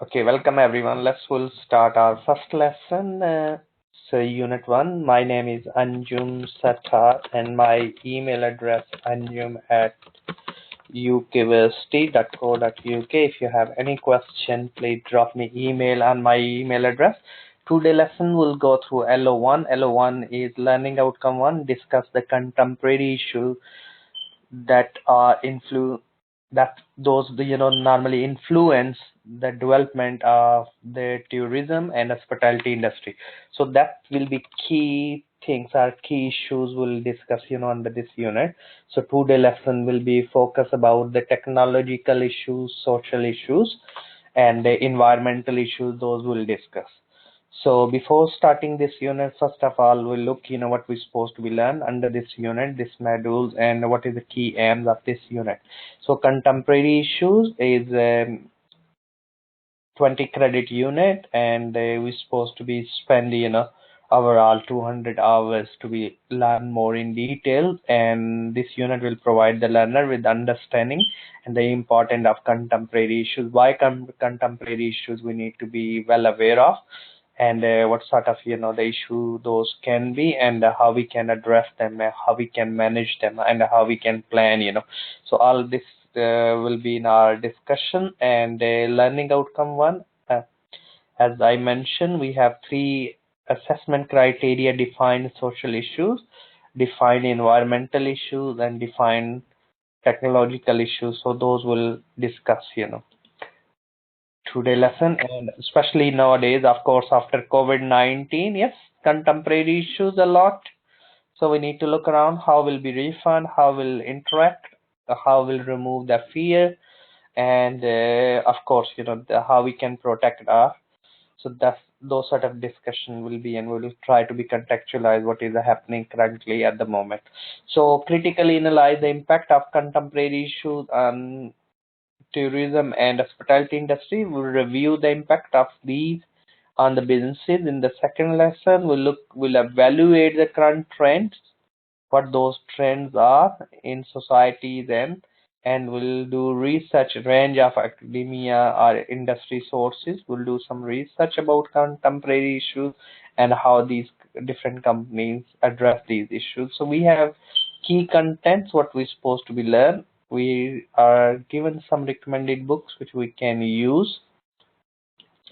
Okay, welcome everyone. We'll start our first lesson. Unit 1. My name is Anjum Sattar and my email address anjum@ukversity.co.uk. If you have any question, please drop me email on my email address. Today lesson will go through LO1. LO1 is learning outcome 1. Discuss the contemporary issue that are normally influence the development of the tourism and hospitality industry. So that will be key things or key issues we'll discuss under this unit. So today lesson will be focused about the technological issues, social issues, and the environmental issues. Those we'll discuss. So before starting this unit, first of all, we'll look, what we're supposed to be learn under this unit, this modules, and what is the key aims of this unit. So contemporary issues is 20 credit unit, and we're supposed to be spend, overall 200 hours to be learn more in detail. And this unit will provide the learner with understanding and the importance of contemporary issues. Why contemporary issues we need to be well aware of, and what sort of the issue those can be, and how we can address them, how we can manage them, and how we can plan. So all this will be in our discussion. And learning outcome 1, as I mentioned, we have 3 assessment criteria: define social issues, define environmental issues, and define technological issues. So those will discuss today lesson. And especially nowadays, of course, after COVID-19, yes, contemporary issues a lot. So we need to look around how will be refund, how will interact, how will remove the fear, and of course, how we can protect our. So that's those sort of discussion will be, and we will try to be contextualize what is happening currently at the moment. So critically analyze the impact of contemporary issues on tourism and hospitality industry. We'll review the impact of these on the businesses. In the second lesson, we'll evaluate the current trends, what those trends are in society then, and we'll do research range of academia or industry sources. We'll do some research about contemporary issues and how these different companies address these issues. So we have key contents what we're supposed to be learn. We are given some recommended books which we can use,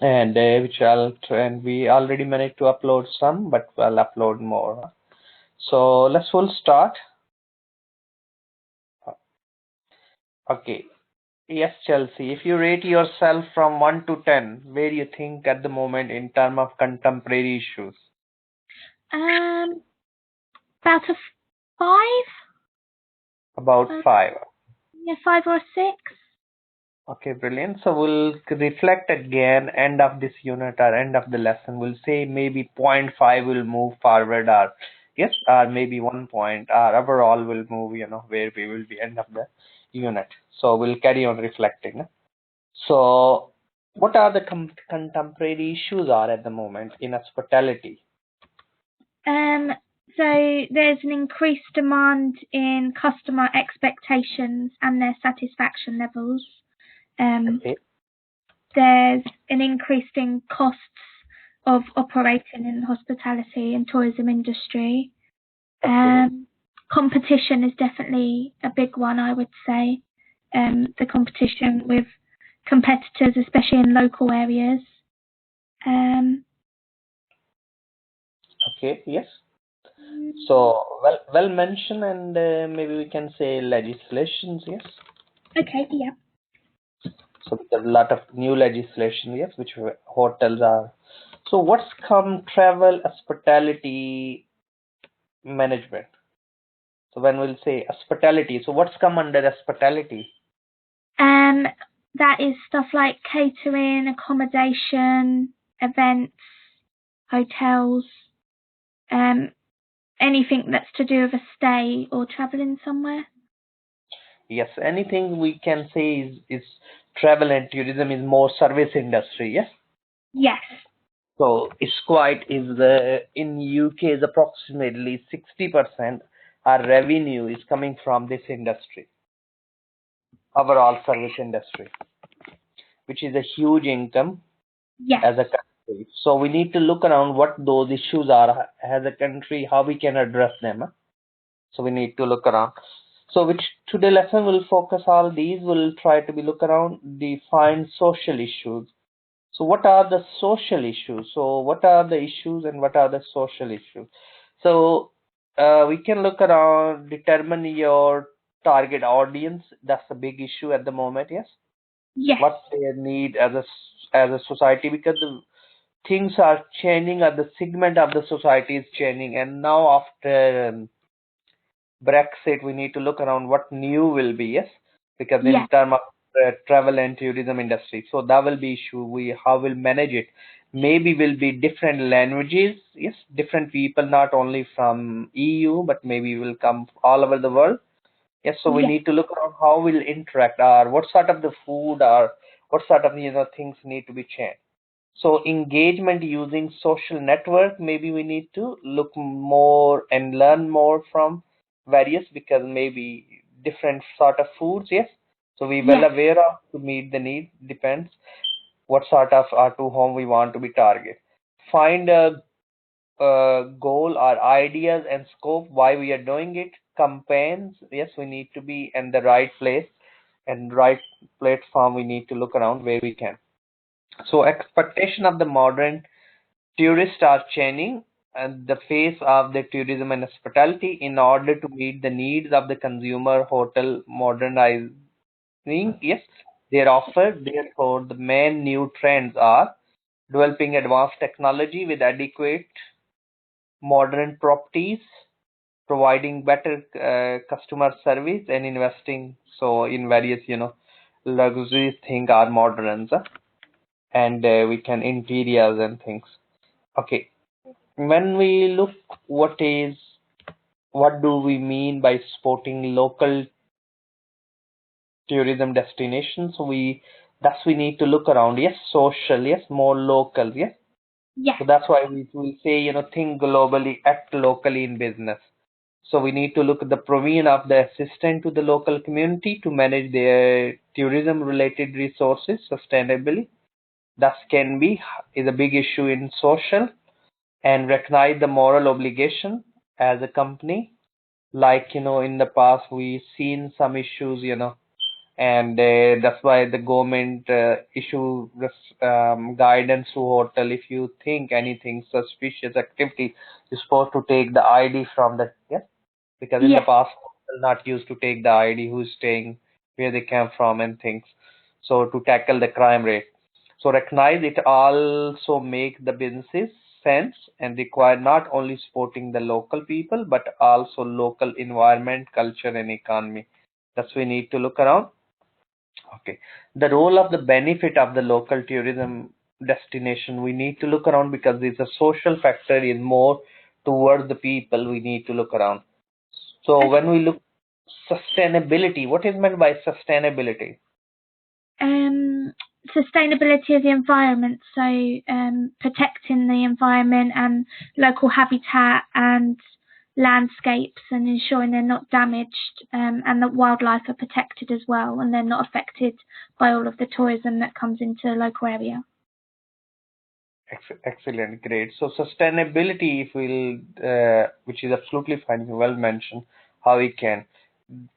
and we already managed to upload some, but we'll upload more. So we'll start. Okay. Yes, Chelsea, if you rate yourself from 1 to 10, where do you think at the moment in terms of contemporary issues? About a 5. About 5. Yeah, 5 or 6. Okay, brilliant. So we'll reflect again end of this unit or end of the lesson. We'll say maybe 0.5 will move forward, or yes, or maybe 1 point, or overall will move, where we will be end of the unit. So we'll carry on reflecting. So what are the contemporary issues are at the moment in hospitality? So there's an increased demand in customer expectations and their satisfaction levels. Okay. There's an increase in costs of operating in the hospitality and tourism industry. Okay. Competition is definitely a big one, I would say. The competition with competitors, especially in local areas. Okay, yes. So well mentioned, and maybe we can say legislations, yes. Okay, yeah. So there's a lot of new legislation, yes, which hotels are. So what's come travel hospitality management? So when we'll say hospitality, so what's come under hospitality? That is stuff like catering, accommodation, events, hotels, anything that's to do with a stay or traveling somewhere. Yes, anything we can say is travel and tourism is more service industry, yes? Yes. So it's in UK is approximately 60% our revenue is coming from this industry, overall service industry. which is a huge income Yes. as a country. So we need to look around what those issues are as a country, how we can address them. So we need to look around. So which today lesson will focus all these. Will try to be look around, define social issues. So what are the social issues? So what are the issues and what are the social issues? So we can look around, determine your target audience. That's a big issue at the moment. Yes, Yes. what they need as a society, because the things are changing, or the segment of the society is changing, and now after Brexit, we need to look around what new will be, yes, because in Yes. terms of travel and tourism industry, so that will be issue. We how we'll manage it. Maybe will be different languages, yes, different people, not only from EU, but maybe will come all over the world. Yes, so we Yes. need to look around how we'll interact, or what sort of the food, or what sort of things need to be changed. So engagement using social network, maybe we need to look more and learn more from various, because maybe different sort of foods, yes. So we well Yes. aware of to meet the need, depends what sort of to whom we want to be target. Find a goal or ideas and scope why we are doing it. Campaigns, yes, we need to be in the right place and right platform. We need to look around where we can. So expectation of the modern tourists are changing and the face of the tourism and hospitality in order to meet the needs of the consumer hotel modernizing, yes, their offer. Therefore, the main new trends are developing advanced technology with adequate modern properties, providing better customer service, and investing so in various luxury thing are moderns, and we can interiors and things. Okay, when we look what do we mean by supporting local tourism destinations, we need to look around, yes, social, yes, more local, yes. Yes. So that's why we say, think globally, act locally in business. So we need to look at the provision of the assistance to the local community to manage their tourism related resources sustainably. That can be is a big issue in social, and recognize the moral obligation as a company. Like, in the past, we've seen some issues, and that's why the government issue this guidance to hotel. If you think anything suspicious activity, you're supposed to take the ID from the, yes, because in the Yes. past, people not used to take the ID, who's staying, where they came from, and things. So to tackle the crime rate. So recognize it also make the businesses sense and require not only supporting the local people, but also local environment, culture, and economy. That's we need to look around. Okay. The role of the benefit of the local tourism destination, we need to look around, because it's a social factor is more towards the people. We need to look around. So Okay. when we look sustainability, what is meant by sustainability? Sustainability of the environment, so protecting the environment and local habitat and landscapes and ensuring they're not damaged, and that wildlife are protected as well and they're not affected by all of the tourism that comes into the local area. Excellent, great. So sustainability, if we'll, which is absolutely fine, you well mentioned how we can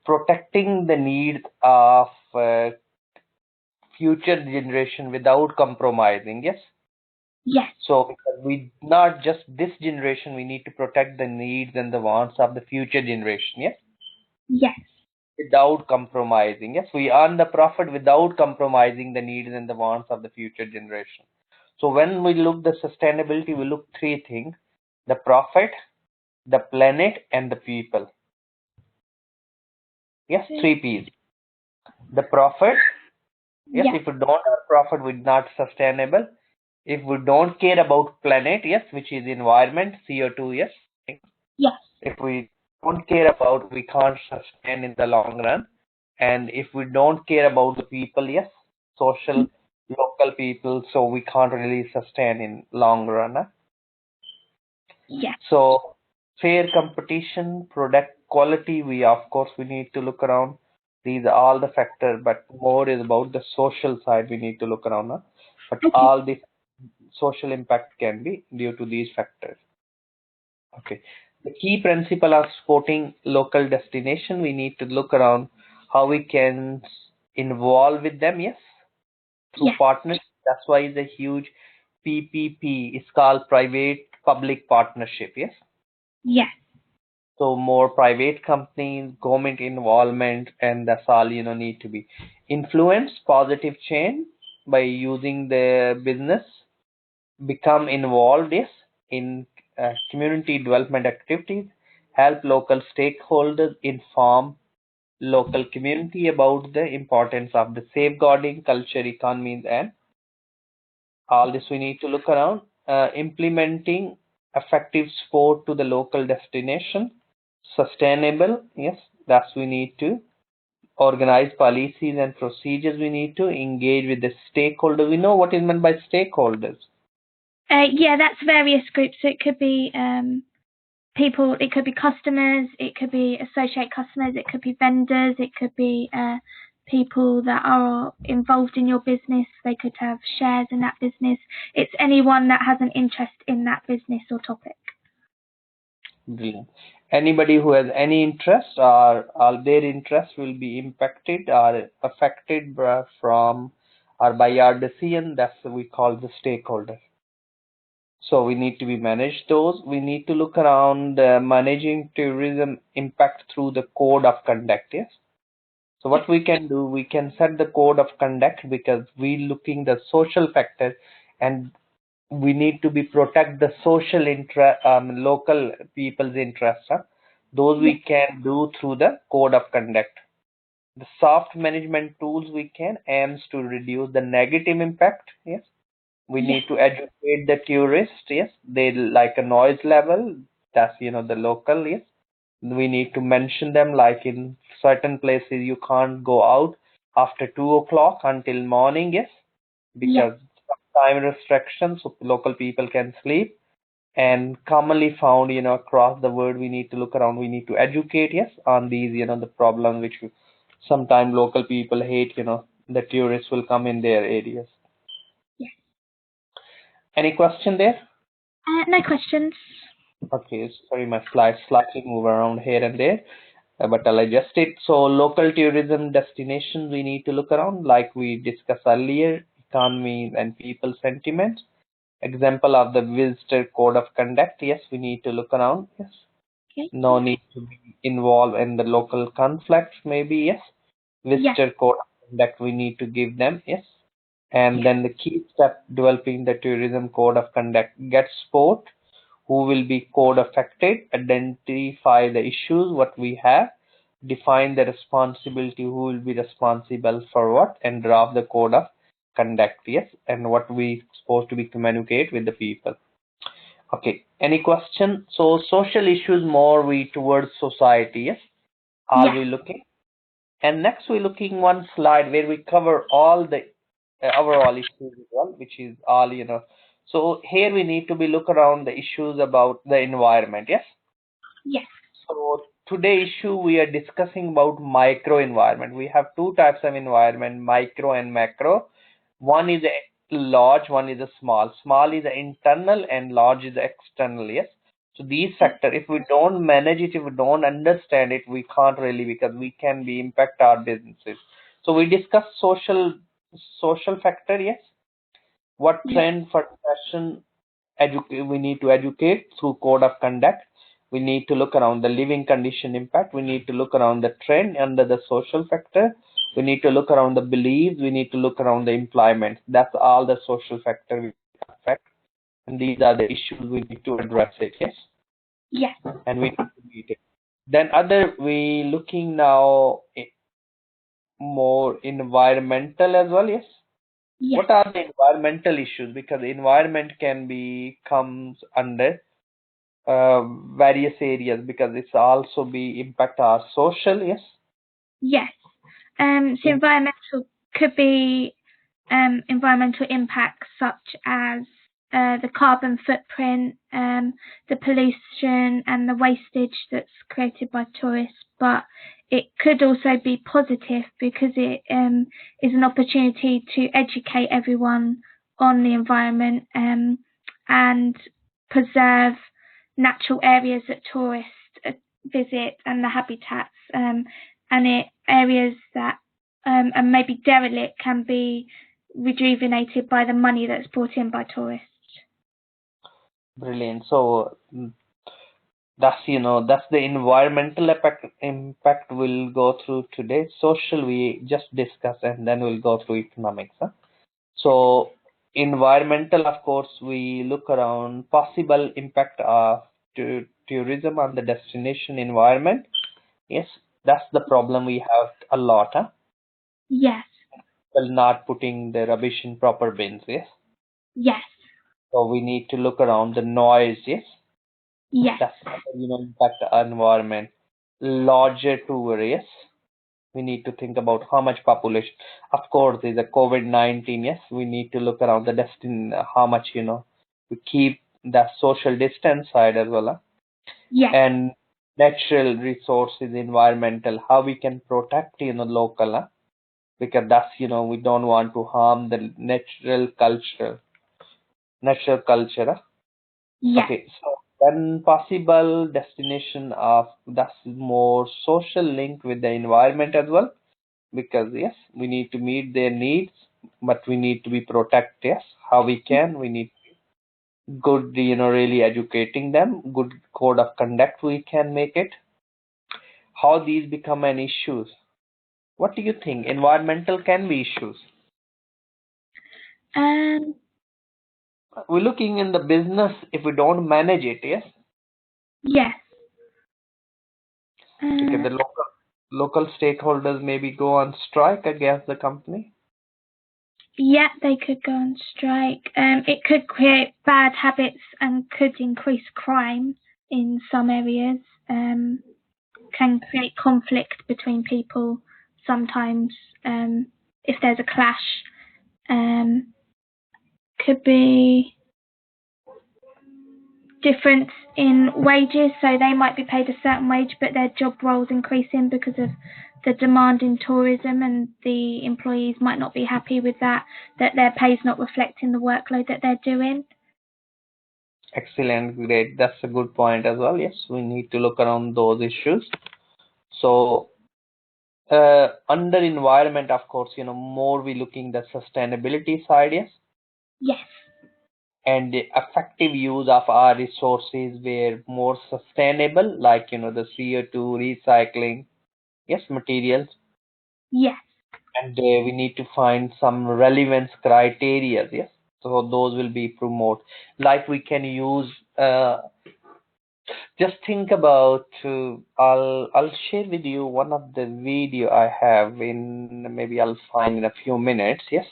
protecting the needs of future generation without compromising. Yes. Yes. So because we not just this generation, we need to protect the needs and the wants of the future generation. Yes, Yes. without compromising. Yes, we earn the profit without compromising the needs and the wants of the future generation. So when we look the sustainability, we look three things: the profit, the planet, and the people. Yes, three P's. The profit. Yes, Yes. if we don't have profit, we're not sustainable. If we don't care about planet, yes, which is environment, CO2, yes. Yes. If we don't care about, we can't sustain in the long run. And if we don't care about the people, yes, social, local people, so we can't really sustain in long run. Yes. So fair competition, product quality, we of course we need to look around. These are all the factors, but more is about the social side we need to look around. Huh? But Okay. all the social impact can be due to these factors. Okay. The key principle of supporting local destination, we need to look around how we can involve with them, yes, through Yes. partnership. That's why it's a huge PPP. It's called private public partnership, yes. Yes. So more private companies, government involvement, and that's all need to be influence positive change by using the business, become involved yes in community development activities, help local stakeholders, inform local community about the importance of the safeguarding culture, economies, and all this we need to look around. Implementing effective support to the local destination, sustainable, yes, that's we need to organize policies and procedures. We need to engage with the stakeholder. We know what is meant by stakeholders. Yeah, that's various groups. So it could be people, it could be customers, it could be associate customers, it could be vendors, it could be people that are involved in your business. They could have shares in that business. It's anyone that has an interest in that business or topic. Brilliant. Anybody who has any interest or their interest will be impacted or affected from or by our decision, that's what we call the stakeholder. So we need to be manage those. We need to look around managing tourism impact through the code of conduct. Yes. So what we can do, we can set the code of conduct because we looking the social factor, and we need to be protect the social interest, local people's interest. Huh? Those Yes. we can do through the code of conduct. The soft management tools we can aims to reduce the negative impact. Yes, we Yes. need to educate the tourists. Yes, they like a noise level. That's the local. Yes, we need to mention them like in certain places you can't go out after 2 o'clock until morning. Yes, Yes. because time restrictions so local people can sleep, and commonly found across the world. We need to look around, we need to educate yes on these the problem which sometimes local people hate, the tourists will come in their areas. Yes. Any question there? No questions. Okay, sorry, my slides slightly move around here and there, but I'll adjust it. So local tourism destinations we need to look around like we discussed earlier, economy and people sentiment. Example of the visitor code of conduct. Yes, we need to look around. Yes, Okay. no need to be involved in the local conflicts. Maybe yes, Yes. visitor code of conduct we need to give them. Yes, and Yes. then the key step developing the tourism code of conduct. Get support. Who will be code affected? Identify the issues what we have. Define the responsibility. Who will be responsible for what? And draft the code of conduct. Yes, and what we supposed to be communicate with the people. Okay, any question? So social issues more we towards society, yes? Are Yes. we looking? And next we're looking one slide where we cover all the overall issues as well, which is all, So here we need to be look around the issues about the environment, yes? Yes. So today issue we are discussing about micro environment. We have two types of environment, micro and macro. One is a large, one is a small. Small is the internal and large is the external. Yes. So these factor, if we don't manage it, if we don't understand it, we can't really because we can be impact our businesses. So we discuss social factor. Yes. What Yes. trend for fashion we need to educate through code of conduct. We need to look around the living condition impact. We need to look around the trend under the social factor. We need to look around the beliefs. We need to look around the employment. That's all the social factor we affect. And these are the issues we need to address it, yes? Yes. And we need to meet it. Then other we looking now more environmental as well, yes? Yes. What are the environmental issues? Because the environment can be comes under various areas because it's also be impact our social, yes. Yes. So environmental could be environmental impacts such as the carbon footprint, the pollution and the wastage that's created by tourists, but it could also be positive because it is an opportunity to educate everyone on the environment and preserve natural areas that tourists visit and the habitats, and areas that are maybe derelict can be rejuvenated by the money that's brought in by tourists. Brilliant. So that's the environmental impact we'll go through today. Social we just discussed, and then we'll go through economics. So environmental, of course, we look around possible impact of tourism on the destination environment. Yes, that's the problem we have a lot. Yes. Well, not putting the rubbish in proper bins. Yes. Yes. So we need to look around the noise. Yes. Yes. That's impact our environment. Larger tour. Yes. We need to think about how much population. Of course, there's a COVID-19. Yes, we need to look around the how much we keep the social distance side as well. Yes. And natural resources, environmental, how we can protect local. Because that's we don't want to harm the natural culture. Yes. Okay, so then possible destination of that's more social link with the environment as well, because yes, we need to meet their needs, but we need to be protect. Yes, how we can, we need good really educating them, good code of conduct we can make it. How these become an issues? What do you think? Environmental can be issues. We're looking in the business if we don't manage it. Yes. Yes. Because the local stakeholders maybe go on strike against the company. Yeah, they could go on strike. It could create bad habits and could increase crime in some areas. Can create conflict between people sometimes. If there's a clash, could be difference in wages, so they might be paid a certain wage but their job role's increasing because of the demand in tourism, and the employees might not be happy with that their pay's not reflecting the workload that they're doing. Excellent, great. That's a good point as well. Yes, we need to look around those issues. So under environment, of course, more we looking the sustainability side. Yes. Yes. And the effective use of our resources were more sustainable, like the CO2 recycling. Yes, materials. Yes. And we need to find some relevance criteria. Yes, so those will be promote. Like we can use. Just think about. I'll share with you one of the video I have in. Maybe I'll find in a few minutes. Yes.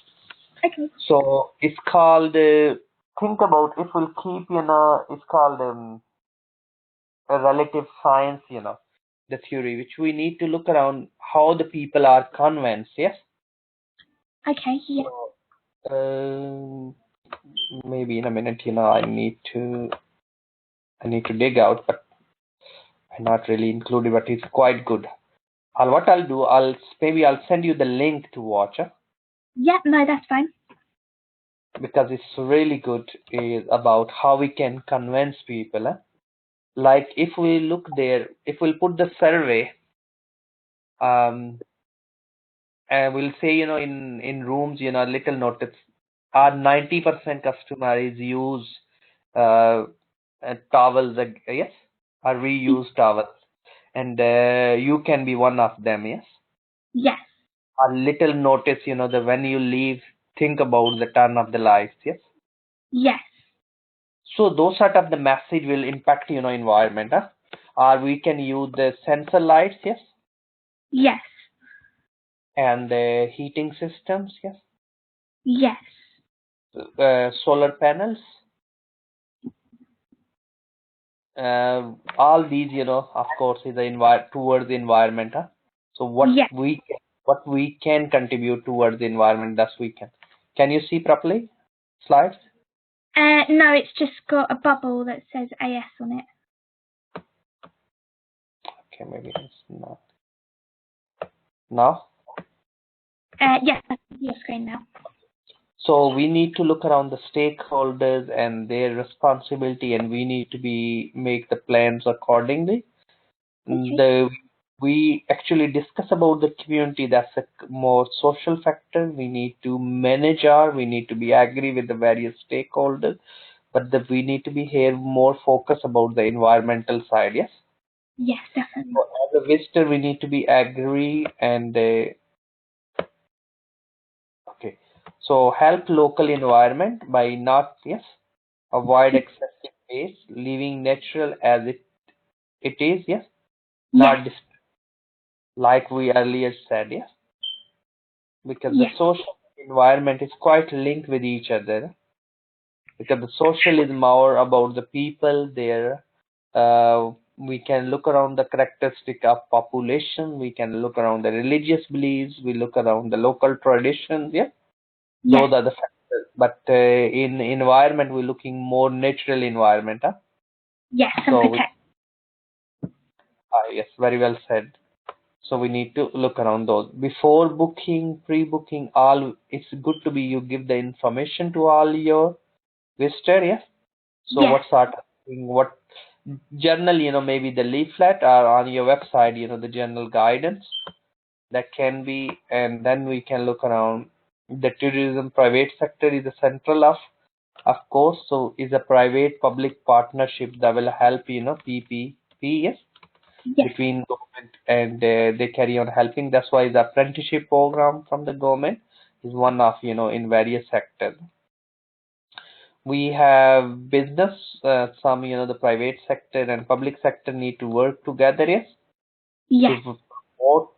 Okay. So it's called. Think about if we'll keep. It's called a relative science. The theory which we need to look around how the people are convinced. Yes. Okay. Yeah. So, maybe in a minute, I need to dig out, but I'm not really included, but it's quite good. What I'll do, I'll send you the link to watch, Yeah, no, that's fine. because it's really good. Is about how we can convince people. Like if we look there, if we'll put the survey, and we'll say, in rooms, little notice, our 90% customer is use towels, yes, or reuse towels, and you can be one of them. Yes. Yes. A little notice, the when you leave, think about the turn of the lights. Yes. Yes. So those sort of the message will impact environment. Or we can use the sensor lights. Yes. Yes. And the heating systems. Yes. Yes. Solar panels. All these, of course, is towards the environment. So Yes. what we can contribute towards the environment, thus we can. Can you see properly slides? No, it's just got a bubble that says AS on it. Okay, maybe it's not. Now? Yes, that's your screen now. So we need to look around the stakeholders and their responsibility, and we need to make the plans accordingly. Okay. We actually discuss about the community. That's a more social factor. We need to we need to be agree with the various stakeholders, but we need to be here more focused about the environmental side. Yes. Yes, definitely. So as a visitor, we need to be agree and okay. So help local environment by not avoid excessive waste, leaving natural as it is. Yes. Yes, Not like we earlier said. Yes. Because the yes, social environment is quite linked with each other, because the social is more about the people there. We can look around the characteristic of population, we can look around the religious beliefs, we look around the local traditions. Yeah, yes, those are the factors, but in environment we're looking more natural environment, huh? yes, and So protect. yes, very well said. So we need to look around those before booking, pre-booking. All it's good to be you give the information to all your visitor. Yes. So Yes, what sort of thing, what journal, maybe the leaflet or on your website, the general guidance that can be, and then we can look around the tourism private sector is the central of course. So is a private public partnership that will help, PPP, yes, yes, between government, and they carry on helping. That's why the apprenticeship program from the government is one of, in various sectors. We have business, some, the private sector and public sector need to work together, yes, yes, to promote,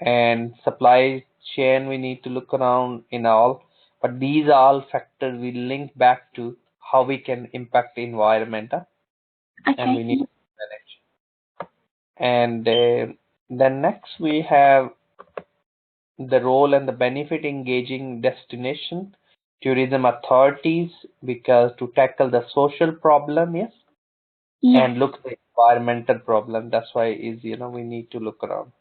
and supply chain we need to look around in all. But these all factors we link back to how we can impact the environment, and we okay, need to manage. And then next we have the role and the benefit engaging destination tourism authorities, because to tackle the social problem, yes, yes, and look at the environmental problem. That's why is, we need to look around.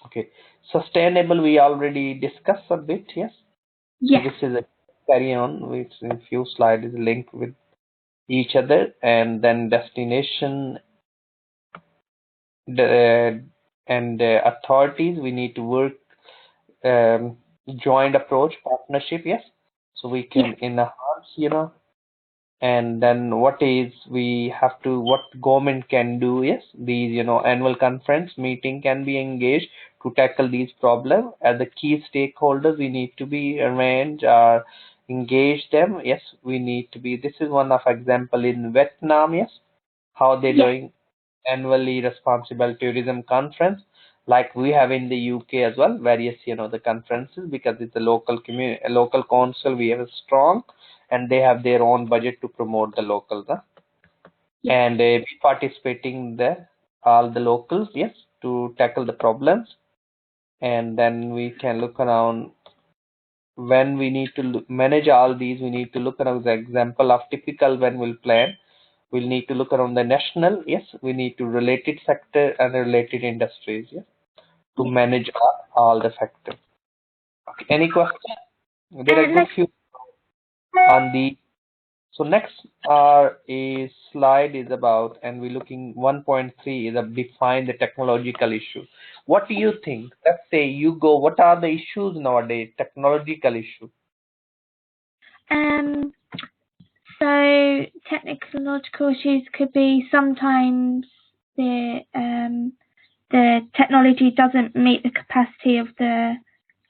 Okay, sustainable we already discussed a bit. Yes. So yes, this is a carry on, which in few slides is linked with each other. And then destination, the and authorities we need to work, um, joint approach partnership. Yes. So we yes, can enhance, and then what government can do. Yes, these, annual conference meeting can be engaged to tackle these problems. As the key stakeholders we need to be arrange or engage them. Yes, we need to be, this is one of example in Vietnam. Yes, how they're yes, doing annually responsible tourism conference, like we have in the UK as well, various, the conferences, because it's a local community, a local council we have a strong, and they have their own budget to promote the locals, huh? yes, And we participating there, all the locals, yes, to tackle the problems. And then we can look around when we need to manage all these. We need to look around the example of typical when we'll plan. We'll need to look around the national, yes, we need to related sector and related industries, yes, to yes. manage all the factors. Okay. Any question? There are good Like, few on the. So next is slide is about, and we're looking 1.3 is a define the technological issue. What do you think? Let's say you go, what are the issues nowadays? Technological issue. um, so technological issues could be sometimes the technology doesn't meet the capacity of the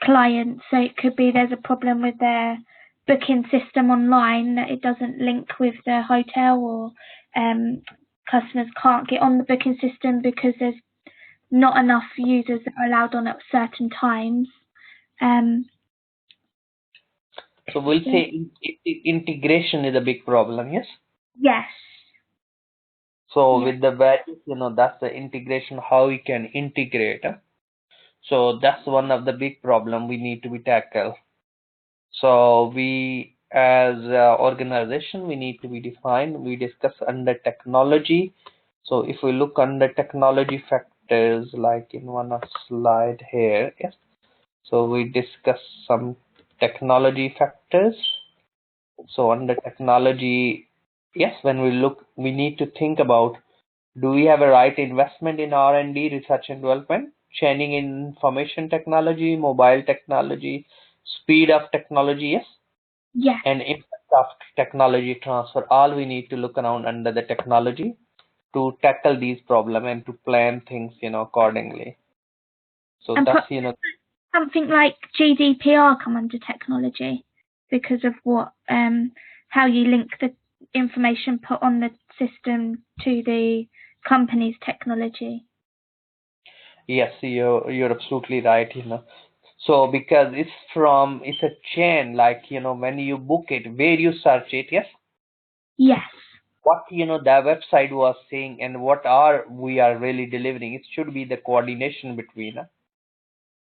client. So it could be there's a problem with their booking system online, that it doesn't link with the hotel, or customers can't get on the booking system because there's not enough users that are allowed on at certain times. Um, So we'll so say integration is a big problem, yes. yes, So yeah, with the values, that's the integration, how we can integrate. So that's one of the big problem we need to be tackled. So we as organization, we need to be defined. We discuss under technology. So if we look under technology factors, like in one slide here, yes. So we discuss some technology factors. So under technology, yes, when we look, we need to think about, do we have a right investment in R&D, research and development, changing in information technology, mobile technology, speed of technology, yes, Yes. and impact of technology transfer. All we need to look around under the technology to tackle these problems and to plan things, accordingly. So And that's, something like GDPR come under technology because of how you link the information put on the system to the company's technology. yes, you're absolutely right, So because it's a chain, like, when you book it, where you search it, yes, Yes. what, the website was saying and what we are really delivering, it should be the coordination between,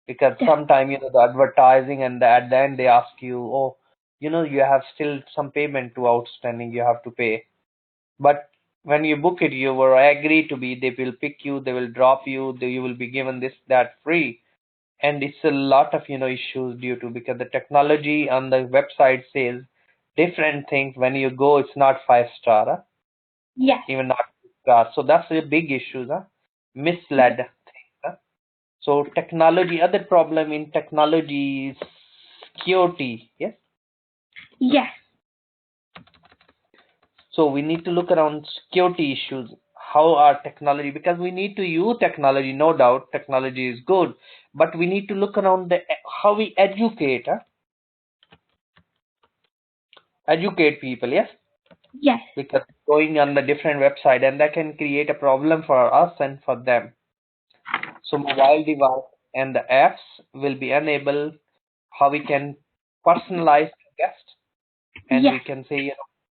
because Yes. sometimes, the advertising and at the end they ask you, oh, you have still some payment to outstanding, you have to pay. But when you book it, you were agree to be, they will pick you, they will drop you, you will be given this, that free. And it's a lot of, issues due to, because the technology on the website says different things. When you go, it's not 5 star, Yes. even not 2 star. So that's a big issue, misled things. So technology, other problem in technology is security. Yes. Yes. So we need to look around security issues. How our technology, because we need to use technology, no doubt, technology is good, but we need to look around how we educate people, yes, Yes. because going on the different website and that can create a problem for us and for them. So mobile device and the apps will be enabled how we can personalize the guest, and we Yes. can say,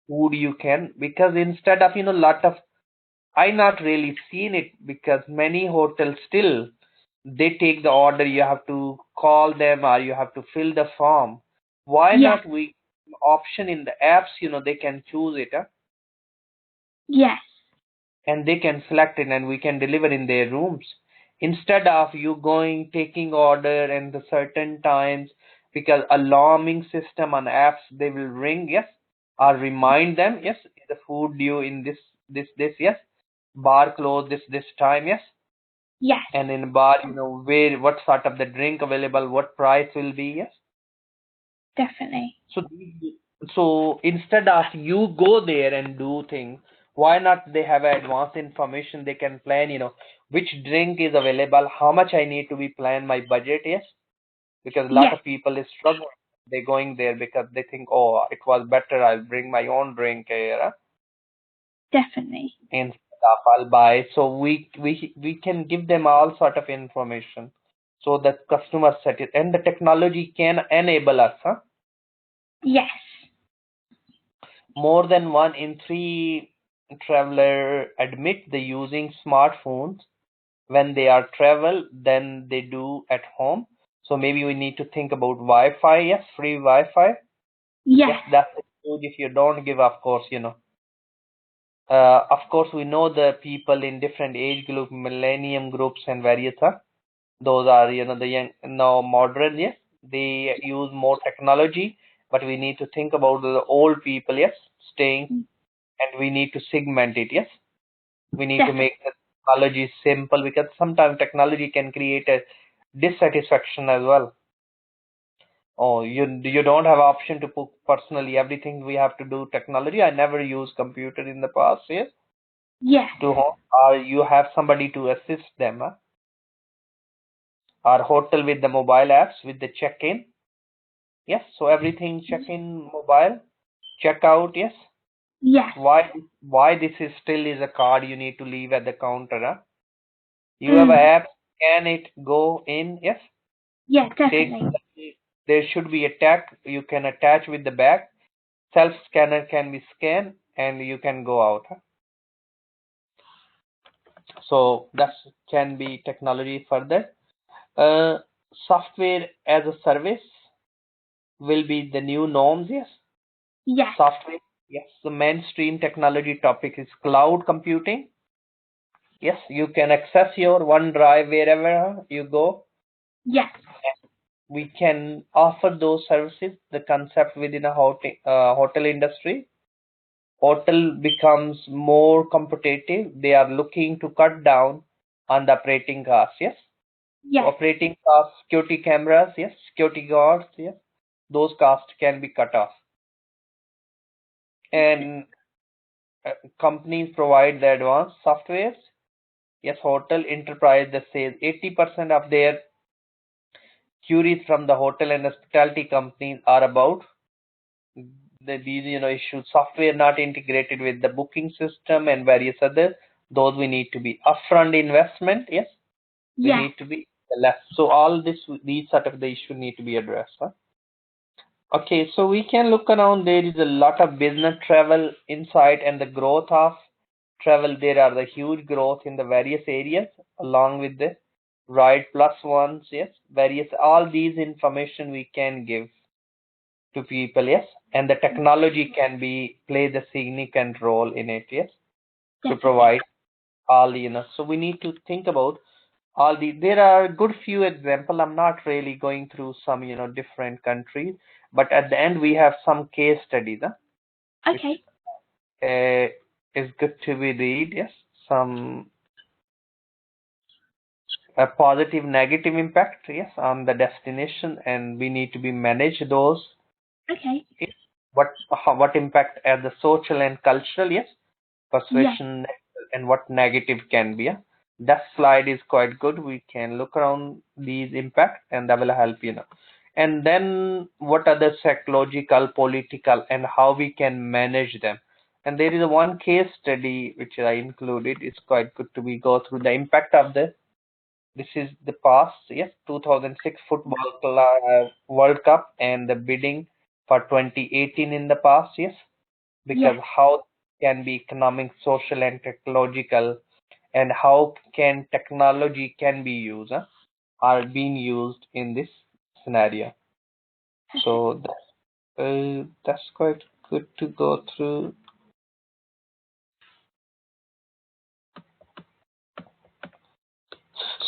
food you can, because instead of, lot of, I not really seen it, because many hotels still, they take the order, you have to call them or you have to fill the form. Why Yes. not we option in the apps, they can choose it, Yes. and they can select it and we can deliver in their rooms, instead of you going taking order and the certain times, because alarming system on apps, they will ring, yes, or remind them, yes, the food due in this, yes, bar close this time, yes, Yes. and in bar, where, what sort of the drink available, what price will be, yes. Definitely. So, so instead of you go there and do things, why not they have advanced information? They can plan, which drink is available, how much I need to be plan my budget, yes. Because a lot Yes. of people is struggling. They going there because they think, oh, it was better, I'll bring my own drink here, Definitely. instead of I'll buy. So we can give them all sort of information, so that customer set it, and the technology can enable us, Yes. More than 1 in 3 traveler admit they using smartphones when they are travel than they do at home. So maybe we need to think about Wi-Fi. Yes, free Wi-Fi. Yes. Yes, that's huge. If you don't give, of course, of course, we know the people in different age group, millennium groups, and various. Those are, the young, now modern. Yes, they use more technology, but we need to think about the old people. Yes, staying, and we need to segment it, yes. We need to Definitely. make the technology simple, because sometimes technology can create a dissatisfaction as well. Oh, you don't have option to put personally everything, we have to do technology. I never used computer in the past, yes, Yes. to home, or you have somebody to assist them, or hotel with the mobile apps with the check-in, yes. So everything check-in mobile, check out, yes. Yes. Why this is still is a card you need to leave at the counter, You have an Mm. app, scan it, go in, yes. Yes. Take, Definitely. there should be a tag you can attach with the bag. Self scanner can be scanned and you can go out. So that can be technology further. Uh, Software as a service will be the new norms, yes. Yes. Software. Yes, the mainstream technology topic is cloud computing. Yes, you can access your OneDrive wherever you go. Yes. We can offer those services. The concept within a hotel industry, hotel becomes more competitive. They are looking to cut down on the operating costs. Yes, so Yes. operating costs, security cameras. Yes, security guards. Yes, those costs can be cut off, and companies provide the advanced softwares. Yes, hotel enterprise that says 80% of their queries from the hotel and hospitality companies are about these issues. Software not integrated with the booking system and various other. Those we need to be upfront investment. Yes, we Yes. need to be less. So all these sort of the issue need to be addressed. Huh? Okay, so we can look around. There is a lot of business travel inside and the growth of travel. There are the huge growth in the various areas along with the right plus ones. Yes, various all these information we can give to people. Yes, and the technology can be play the significant role in it. Yes, to Definitely. provide all so we need to think about all there are a good few example. I'm not really going through some different countries, but at the end we have some case studies, which Okay. uh, is good to be read. Yes, some positive negative impact, yes, on the destination, and we need to be manage those. Okay. Yes. What impact at the social and cultural, yes, Yes. persuasion, and what negative can be. Yeah? That slide is quite good. We can look around these impact, and that will help. And then what are the psychological, political, and how we can manage them. And there is a one case study which I included. It's quite good to be go through the impact of the. This is the past, yes, 2006 World Cup and the bidding for 2018 in the past, yes, because Yes. how can be economic, social, and technological, and how can technology can be used, are being used in this scenario. Perfect. So that's quite good to go through.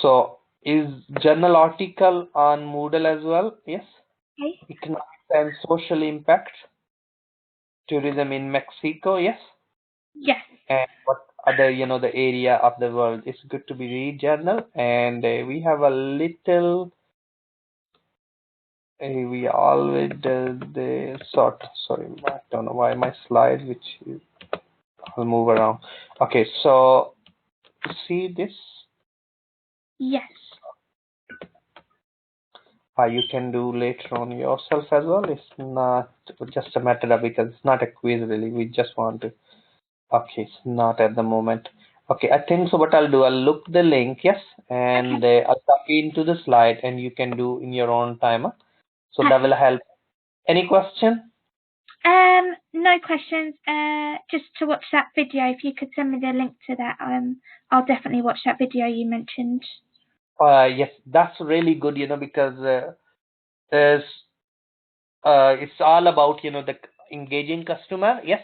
So is journal article on Moodle as well? Yes. Okay. Economic and social impact, tourism in Mexico. Yes. Yes. And what other the area of the world. It's good to be read journal, and we have a little we always do the sort. Sorry, I don't know why my slide, which I'll move around. Okay, so see this. Yes. You can do later on yourself as well. It's not just a matter of, because it's not a quiz really. We just want to. Okay, it's not at the moment. Okay, I think so. What I'll do, I'll look the link, yes, Okay. and I'll copy into the slide, and you can do in your own time. So that Perfect. will help. Any question? No questions. Just to watch that video, if you could send me the link to that, I'll definitely watch that video you mentioned. Yes, that's really good, because there's it's all about the engaging customer. Yes,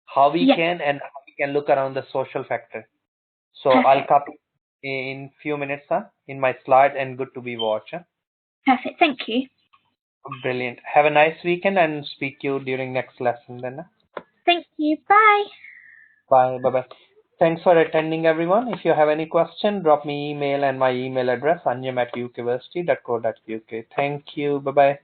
how we Yes. can and how we can look around the social factor. So I'll Perfect. copy in few minutes, in my slide, and good to be watched. Perfect. Thank you. Brilliant. Have a nice weekend, and speak to you during next lesson then. Thank you. Bye. Bye. Bye bye. Thanks for attending, everyone. If you have any question, drop me email, and my email address anyam@ukversity.co.uk. Thank you. Bye bye.